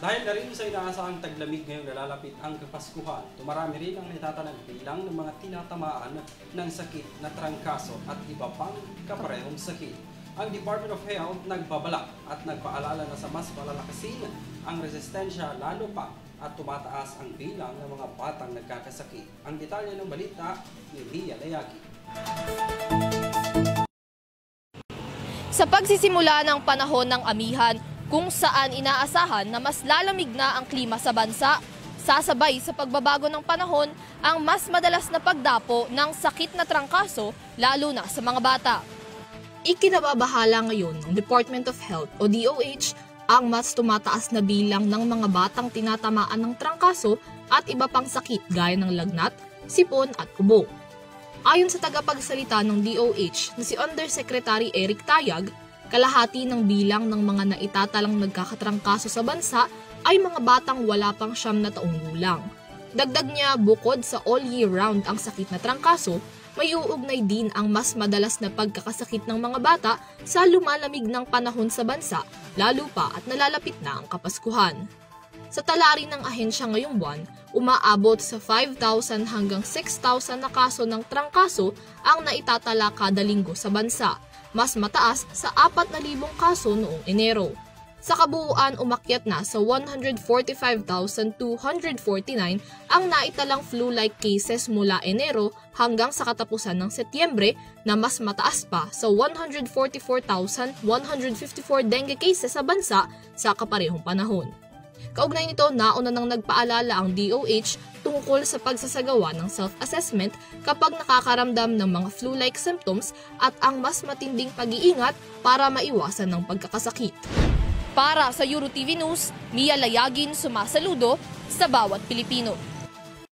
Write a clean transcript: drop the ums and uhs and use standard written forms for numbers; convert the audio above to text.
Dahil na rin sa inaasahang taglamig ngayong nalalapit ang Kapaskuhan, tumarami rin ang natatanang bilang ng mga tinatamaan ng sakit na trangkaso at iba pang kaparehong sakit. Ang Department of Health nagbabalak at nagpaalala na sa mas palalakasin ang resistensya lalo pa at tumataas ang bilang ng mga batang nagkakasakit. Ang detalye ng balita ni Mia Layagi. Sa pagsisimula ng panahon ng amihan, kung saan inaasahan na mas lalamig na ang klima sa bansa, sasabay sa pagbabago ng panahon ang mas madalas na pagdapo ng sakit na trangkaso lalo na sa mga bata. Ikinababahala ngayon ng Department of Health o DOH ang mas tumataas na bilang ng mga batang tinatamaan ng trangkaso at iba pang sakit gaya ng lagnat, sipon at kubo. Ayon sa tagapagsalita ng DOH na si Undersecretary Eric Tayag, kalahati ng bilang ng mga naitatalang nagkakatrangkaso sa bansa ay mga batang wala pang 9 na taong gulang. Dagdag niya, bukod sa all year round ang sakit na trangkaso, may uugnay din ang mas madalas na pagkakasakit ng mga bata sa lumalamig ng panahon sa bansa, lalo pa at nalalapit na ang Kapaskuhan. Sa tala rin ng ahensya ngayong buwan, umaabot sa 5,000 hanggang 6,000 na kaso ng trangkaso ang naitatala kada linggo sa bansa, mas mataas sa 4,000 kaso noong Enero. Sa kabuuan, umakyat na sa 145,249 ang naitalang flu-like cases mula Enero hanggang sa katapusan ng Setyembre na mas mataas pa sa 144,154 dengue cases sa bansa sa kaparehong panahon. Kaugnay nito, nauna nang nagpaalala ang DOH tungkol sa pagsasagawa ng self-assessment kapag nakakaramdam ng mga flu-like symptoms at ang mas matinding pag-iingat para maiwasan ng pagkakasakit. Para sa EuroTV News, Mia Layagin sumasaludo sa bawat Pilipino.